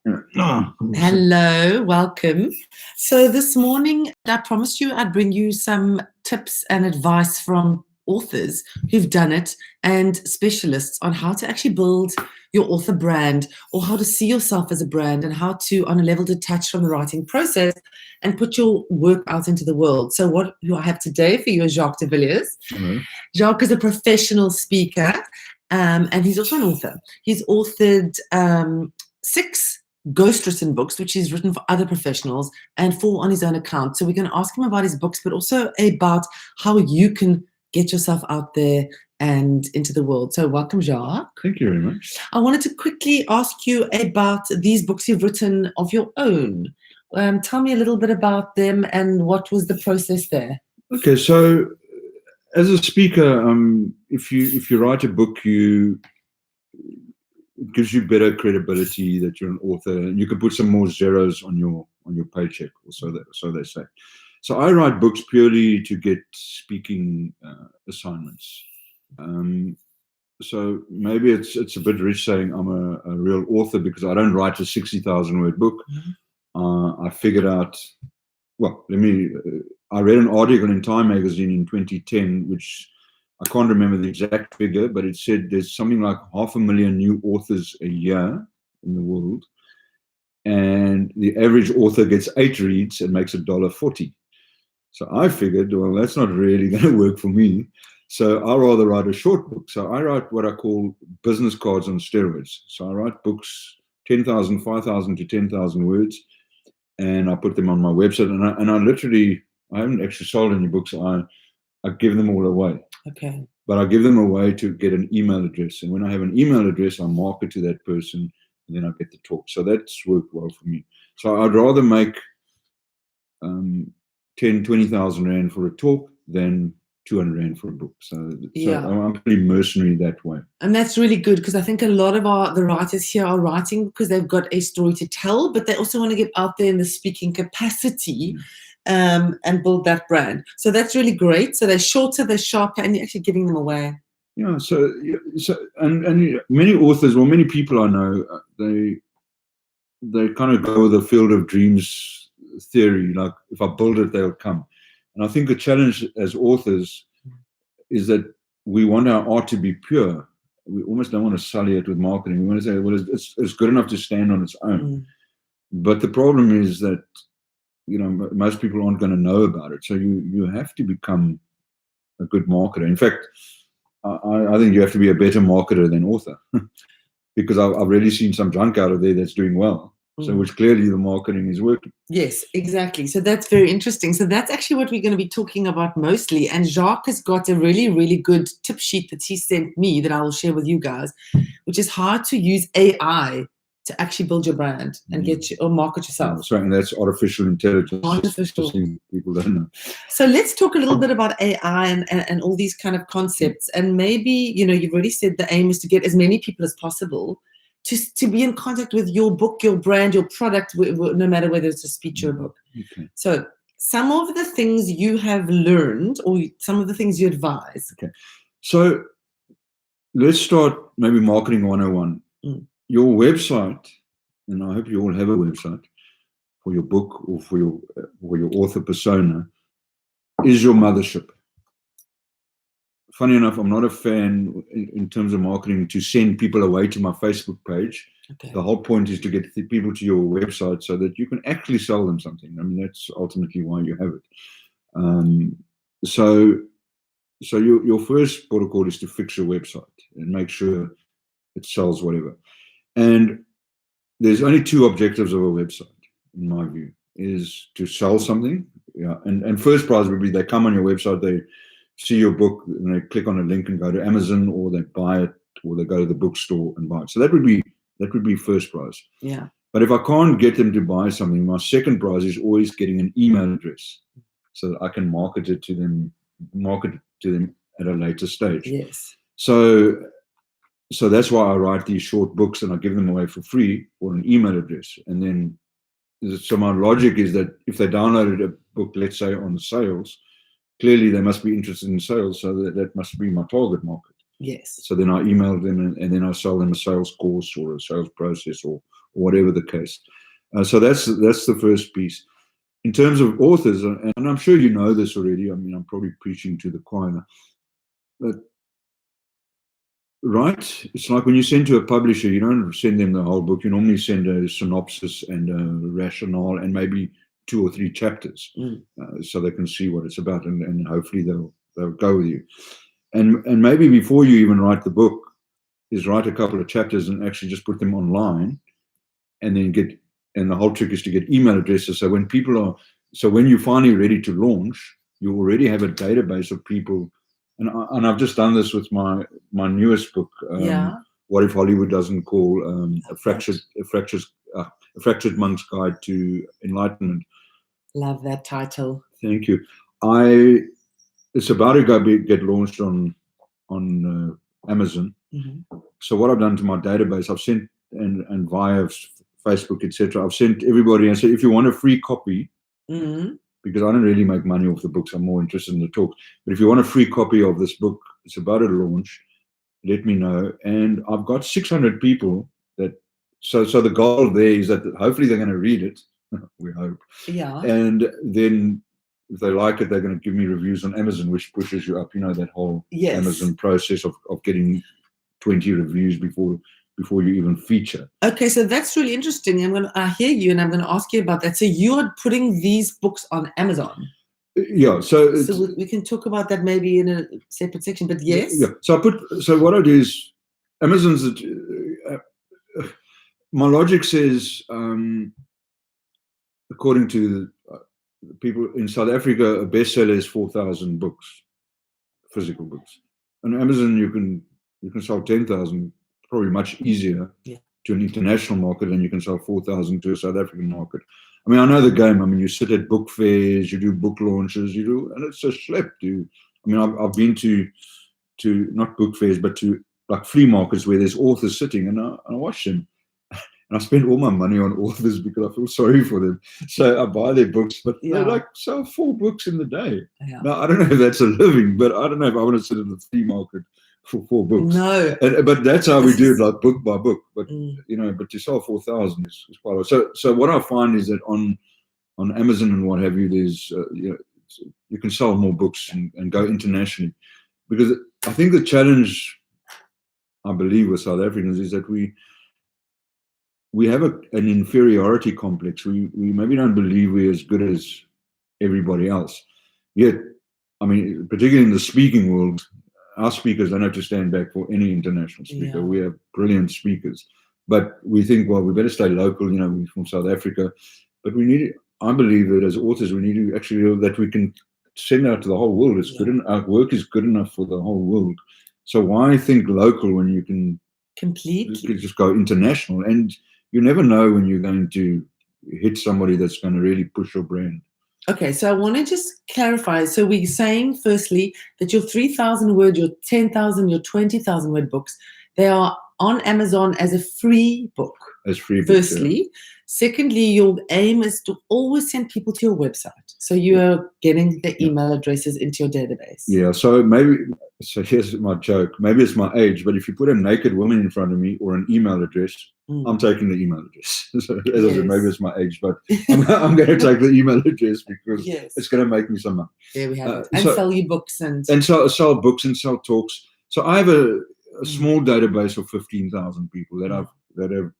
Hello, welcome. So this morning, I promised you I'd bring you some tips and advice from authors who've done it and specialists on how to actually build your author brand, or how to see yourself as a brand, and how to, on a level, detach from the writing process and put your work out into the world. So what I have today for you is Jacques de Villiers. Hello. Jacques is a professional speaker, and he's also an author. He's authored 6 ghostwritten books, which he's written for other professionals, and 4 on his own account. So we're going to ask him about his books, but also about how you can get yourself out there and into the world. So welcome, Jacques. Thank you very much. I wanted to quickly ask you about these books you've written of your own. Tell me a little bit about them and what was the process there. Okay, so as a speaker, if you write a book, it gives you better credibility that you're an author, and you can put some more zeros on your paycheck, or so they say. So I write books purely to get speaking assignments. So maybe it's a bit rich saying I'm a real author, because I don't write a 60,000 word book. I figured out. Well, I read an article in Time magazine in 2010, which I can't remember the exact figure, but it said there's something like 500,000 new authors a year in the world, and the average author gets 8 reads and makes $1.40. So I figured, well, that's not really going to work for me. So I'd rather write a short book. So I write what I call business cards on steroids. So I write books 10,000, 5,000 to 10,000 words, and I put them on my website. And I haven't actually sold any books. I give them all away. Okay. But I give them away to get an email address. And when I have an email address, I market to that person, and then I get the talk. So that's worked well for me. So I'd rather make 20,000 Rand for a talk than 200 Rand for a book. So I'm pretty mercenary that way. And that's really good, because I think a lot of the writers here are writing because they've got a story to tell, but they also want to get out there in the speaking capacity and build that brand. So that's really great. So they're shorter, they're sharper, and you're actually giving them away. Yeah. So and many authors, many people I know, they kind of go with the field of dreams theory, like if I build it, they'll come. And I think the challenge as authors is that we want our art to be pure. We almost don't want to sully it with marketing. We want to say, well, it's good enough to stand on its own. But the problem is that, most people aren't going to know about it. So you have to become a good marketer. In fact, I think you have to be a better marketer than author, because I've really seen some junk out of there that's doing well. So which clearly the marketing is working. Yes, exactly. So that's very interesting. So that's actually what we're going to be talking about mostly. And Jacques has got a really, really good tip sheet that he sent me that I will share with you guys, which is how to use AI to actually build your brand and or market yourself. That's right, and that's artificial intelligence. Artificial. People don't know. So let's talk a little bit about AI and all these kind of concepts. And maybe, you've already said the aim is to get as many people as possible to be in contact with your book, your brand, your product, no matter whether it's a speech or a book. Okay. So some of the things you have learned, or some of the things you advise. Okay. So let's start maybe marketing 101. Your website, and I hope you all have a website for your book or for your author persona, is your mothership. Funny enough, I'm not a fan in terms of marketing to send people away to my Facebook page. Okay. The whole point is to get people to your website so that you can actually sell them something. I mean, that's ultimately why you have it. So your first protocol is to fix your website and make sure it sells whatever. And there's only 2 objectives of a website, in my view, is to sell something. Yeah, and first prize would be they come on your website, they see your book, and they click on a link and go to Amazon, or they buy it, or they go to the bookstore and buy it. So that would be first prize. Yeah. But if I can't get them to buy something, my second prize is always getting an email address so that I can market it to them at a later stage. Yes. So that's why I write these short books, and I give them away for free or an email address. And then, so my logic is that if they downloaded a book, let's say on sales, clearly they must be interested in sales, so that must be my target market. Yes. So then I email them, and then I sell them a sales course or a sales process or whatever the case. So that's the first piece. In terms of authors, and I'm sure you know this already, I mean, I'm probably preaching to the choir, but it's like when you send to a publisher, you don't send them the whole book. You normally send a synopsis and a rationale and maybe 2 or 3 chapters, so they can see what it's about, and hopefully they'll go with you. And maybe before you even write the book, is write a couple of chapters and actually just put them online, and then and the whole trick is to get email addresses. So when you're finally ready to launch, you already have a database of people. And I've just done this with my newest book, What If Hollywood Doesn't Call, a fractured monk's guide to enlightenment. Love that title. Thank you. It's about to get launched on Amazon. Mm-hmm. So what I've done to my database, I've sent and via Facebook, etc., I've sent everybody and said, if you want a free copy, because I don't really make money off the books, I'm more interested in the talk. But if you want a free copy of this book, it's about to launch, let me know. And I've got 600 people so the goal there is that hopefully they're going to read it. We hope. Yeah. And then if they like it, they're going to give me reviews on Amazon, which pushes you up. You know, that whole Amazon process of getting 20 reviews before you even feature. Okay, so that's really interesting. I hear you, and I'm going to ask you about that. So you are putting these books on Amazon. Yeah. So we can talk about that maybe in a separate section. But yes. Yeah. So what I do is Amazon's. My logic says, according to the people in South Africa, a bestseller is 4,000 books, physical books. On Amazon, you can sell 10,000. Probably much easier to an international market than you can sell 4,000 to a South African market. I mean, I know the game. I mean, you sit at book fairs, you do book launches, and it's a schlep. I've been to not book fairs, but to like flea markets where there's authors sitting, and I watch them. And I spend all my money on authors because I feel sorry for them. So I buy their books, but they sell 4 books in the day. Yeah. Now, I don't know if that's a living, but I don't know if I want to sit in the flea market for 4 books. No. But that's how we do it, like book by book. But but to sell 4,000 is quite a lot. So what I find is that on Amazon and what have you, there's you can sell more books and go internationally. Because I think the challenge, I believe, with South Africans is that we have an inferiority complex. We maybe don't believe we're as good as everybody else. Yet, I mean, particularly in the speaking world, our speakers don't have to stand back for any international speaker. We have brilliant speakers. But we think, well, we better stay local, we're from South Africa. But I believe that as authors, we need to actually, that we can send out to the whole world. It's good enough. Our work is good enough for the whole world. So why think local when you can completely just go international? And you never know when you're going to hit somebody that's going to really push your brand. Okay, so I want to just clarify. So we're saying, firstly, that your 3,000 word, your 10,000, your 20,000 word books, they are on Amazon as a free book. As free books, firstly. Secondly, your aim is to always send people to your website. So you are getting the email addresses into your database. Yeah, so here's my joke. Maybe it's my age, but if you put a naked woman in front of me or an email address, I'm taking the email address. So as I said, maybe it's my age, but I'm going to take the email address because it's going to make me some money. There we have it. And sell you books. And sell books and sell talks. So I have a small database of 15,000 people that have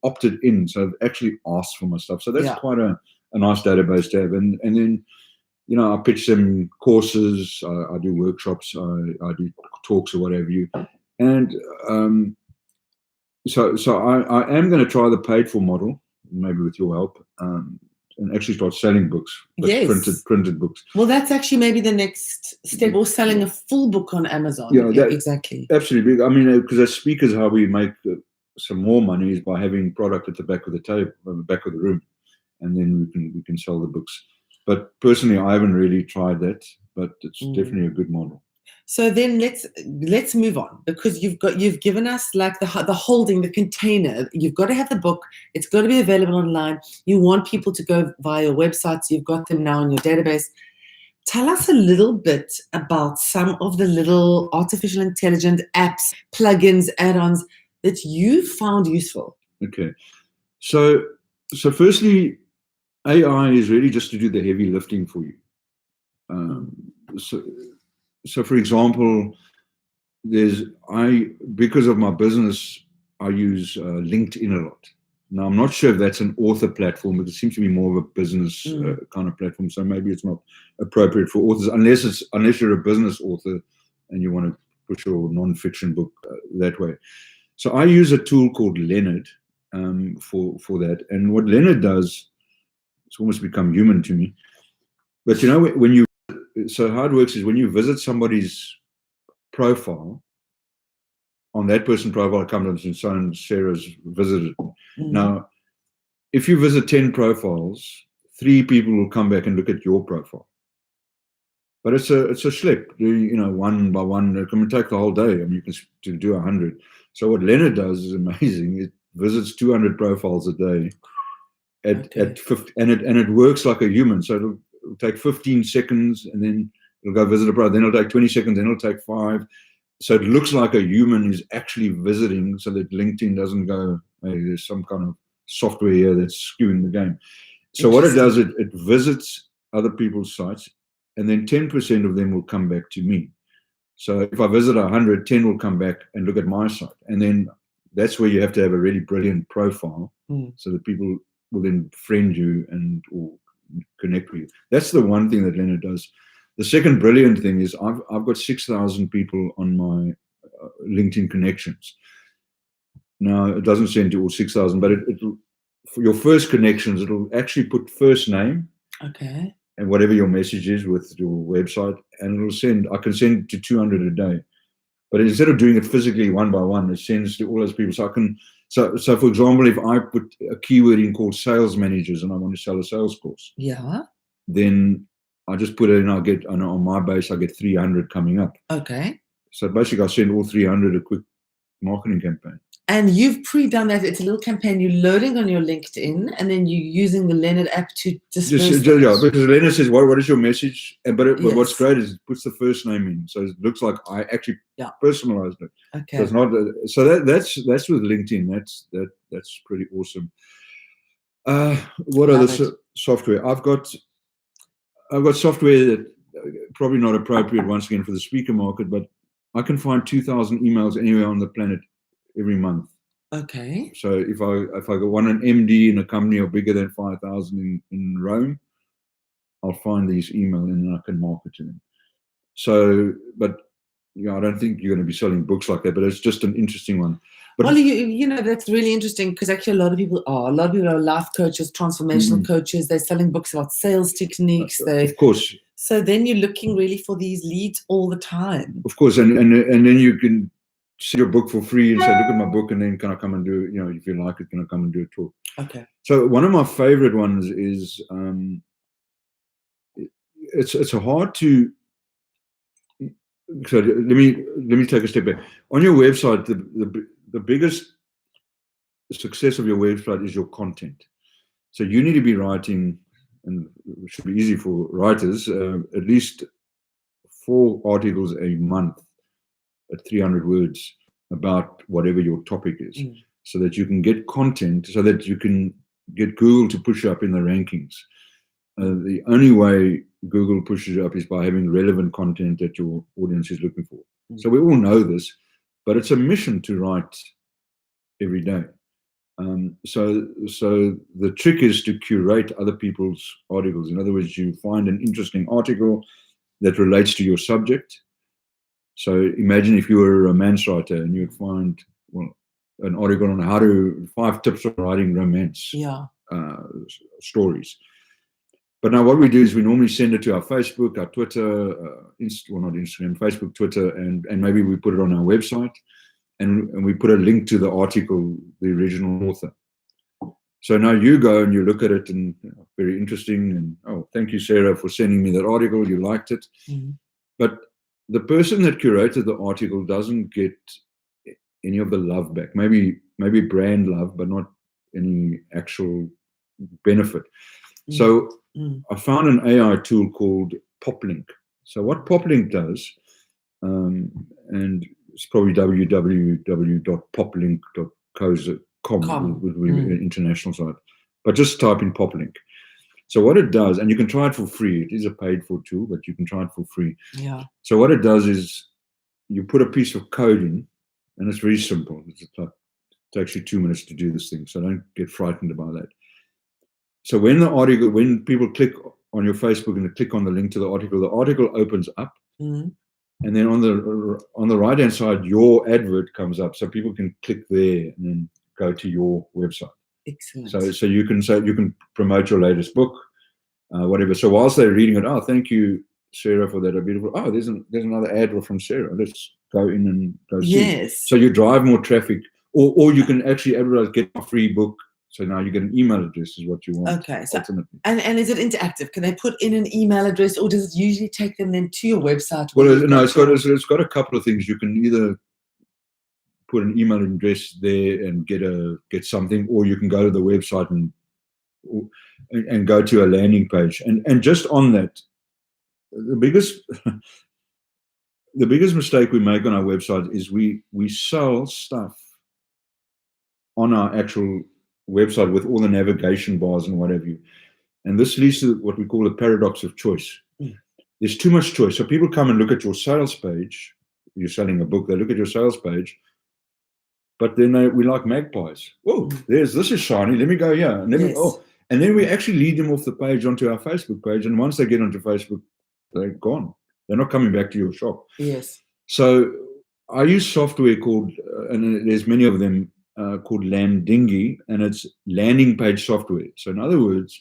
opted in, so have actually asked for my stuff. So that's quite a nice database to have. And then, I pitch them courses, I do workshops, I do talks or whatever you. And so I am going to try the paid for model, maybe with your help, and actually start selling books, printed books. Well, that's actually maybe the next step, or selling a full book on Amazon. Exactly. Absolutely. I mean, because as speakers, how we make some more money is by having product at the back of the table, at the back of the room, and then we can sell the books. But personally, I haven't really tried that, but it's definitely a good model. So then let's move on, because you've given us like the holding, the container. You've got to have the book. It's got to be available online. You want people to go via your website, so you've got them now in your database. Tell us a little bit about some of the little artificial intelligence apps, plugins, add-ons that you found useful. Okay. So firstly, AI is really just to do the heavy lifting for you. So for example, because of my business, I use LinkedIn a lot. Now, I'm not sure if that's an author platform, but it seems to be more of a business kind of platform. So maybe it's not appropriate for authors, unless you're a business author and you want to push your non-fiction book that way. So I use a tool called Leonard for that. And what Leonard does, it's almost become human to me. But so how it works is when you visit somebody's profile, on that person's profile, it comes and so and Sarah's visited. Now, if you visit 10 profiles, 3 people will come back and look at your profile. But it's a schlep, one by one. It can take the whole day. I mean, you can do 100. So what Leonard does is amazing. It visits 200 profiles a day at 50, and it works like a human. So it'll take 15 seconds, and then it'll go visit a profile. Then it'll take 20 seconds, then it'll take 5. So it looks like a human is actually visiting, so that LinkedIn doesn't go, hey, there's some kind of software here that's skewing the game. So what it does, it visits other people's sites, and then 10% of them will come back to me. So if I visit 100, 10 will come back and look at my site. And then that's where you have to have a really brilliant profile so that people will then friend you or connect with you. That's the one thing that Leonard does. The second brilliant thing is I've got 6,000 people on my LinkedIn connections. Now, it doesn't send to all 6,000, but for your first connections, it'll actually put first name. Okay. And whatever your message is with your website, and I can send to 200 a day. But instead of doing it physically one by one, it sends to all those people. So for example, if I put a keyword in called sales managers and I want to sell a sales course, then I just put it in, on my base, I get 300 coming up. Okay. So basically I send all 300 a quick marketing campaign. And you've pre-done that. It's a little campaign. You're loading on your LinkedIn, and then you're using the Leonard app to disperse that. Yeah, because Leonard says, what is your message? But what's great is it puts the first name in. So it looks like I actually personalized it. Okay. So it's not. So that's with LinkedIn. That's pretty awesome. What other software? I've got software that probably not appropriate once again for the speaker market, but I can find 2,000 emails anywhere on the planet every month. Okay. So if I want an MD in a company or bigger than 5,000 in Rome, I'll find these emails and I can market to them. So, but I don't think you're going to be selling books like that, but it's just an interesting one. But well, that's really interesting, because actually a lot of people are life coaches, transformational coaches. They're selling books about sales techniques. Of course. So then you're looking really for these leads all the time. Of course, and then you can see your book for free and say, look at my book, and then can I come and do, if you like it, can I come and do a talk? Okay. So one of my favorite ones is it's hard to. So let me take a step back. On your website, the biggest success of your website is your content. So you need to be writing, and it should be easy for writers, at least 4 articles a month at 300 words about whatever your topic is, so that you can get content, so that you can get Google to push you up in the rankings. The only way Google pushes you up is by having relevant content that your audience is looking for. So we all know this, but it's a mission to write every day. So the trick is to curate other people's articles. In other words, you find an interesting article that relates to your subject. So imagine if you were a romance writer and you'd find an article on 5 tips on writing romance stories. But now what we do is we normally send it to our Facebook, our Twitter, not Instagram, Facebook, Twitter, and maybe we put it on our website, and we put a link to the article, the original author. So now you go and you look at it, and very interesting, and thank you, Sarah, for sending me that article. You liked it. But the person that curated the article doesn't get any of the love back. Maybe brand love, but not any actual benefit. So I found an AI tool called PopLink. So what PopLink does, and it's probably www.poplink.co.za, Com. would be an international site. But just type in Poplink. So what it does, and you can try it for free. It is a paid-for tool, but you can try it for free. Yeah. So what it does is you put a piece of code in, and it's very simple. It takes you 2 minutes to do this thing, so don't get frightened about that. So when people click on your Facebook and they click on the link to the article opens up, and then on the right-hand side, your advert comes up, so people can click there and then go to your website. Excellent. So you can promote your latest book, whatever. So whilst they're reading it, thank you, Sarah, for that beautiful. There's another ad from Sarah. Let's go in and go see. Yes. So you drive more traffic, or you can actually advertise, get a free book. So now you get an email address is what you want. Okay. So ultimately. And is it interactive? Can they put in an email address, or does it usually take them then to your website? Well, no, it's got a couple of things. You can either put an email address there and get something, or you can go to the website and go to a landing page. And just on that, the biggest mistake we make on our website is we sell stuff on our actual website with all the navigation bars and what have you. And this leads to what we call a paradox of choice. There's too much choice. So people come and look at your sales page. You're selling a book. They look at your sales page. But then we like magpies. Oh, this is shiny. Let me go here. And then we actually lead them off the page onto our Facebook page. And once they get onto Facebook, they're gone. They're not coming back to your shop. Yes. So I use software called, and there's many of them, called Landingy, and it's landing page software. So in other words,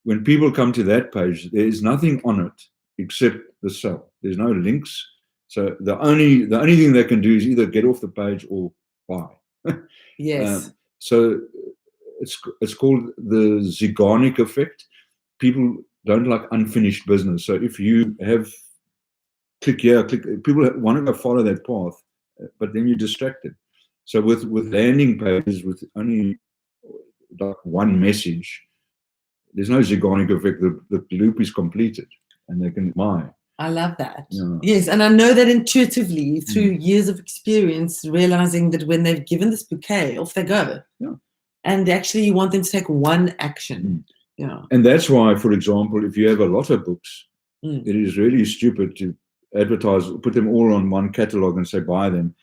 when people come to that page, there is nothing on it except the sell. There's no links. So the only thing they can do is either get off the page or buy. Yes. So it's called the Zeigarnik effect. People don't like unfinished business. So if you have click here, people want to go follow that path, but then you're distracted. So with landing pages with only like one message, there's no Zeigarnik effect. The loop is completed, and they can buy. I love that. Yeah. Yes, and I know that intuitively through years of experience, realizing that when they've given this bouquet, off they go. Yeah. And actually you want them to take one action. Yeah. And that's why, for example, if you have a lot of books, it is really stupid to advertise, put them all on one catalog and say buy them.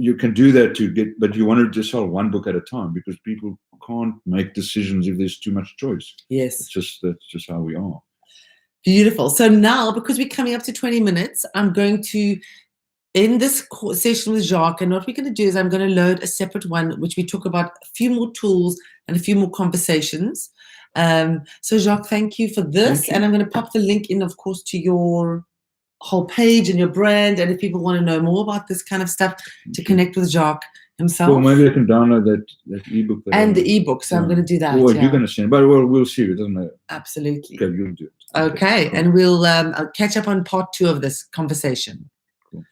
You can do that but you want to just sell one book at a time, because people can't make decisions if there's too much choice. Yes. That's just how we are. Beautiful. So now, because we're coming up to 20 minutes, I'm going to end this session with Jacques. And what we're going to do is I'm going to load a separate one, which we talk about a few more tools and a few more conversations. So Jacques, thank you for this. And I'm going to pop the link in, of course, to your whole page and your brand. And if people want to know more about this kind of stuff, to connect with Jacques himself. Well, maybe I can download that ebook. And the ebook. So I'm going to do that. Well, you're going to send it, but we'll see. It doesn't matter. Absolutely. Okay, you'll do it. Okay. And we'll catch up on part 2 of this conversation. Cool.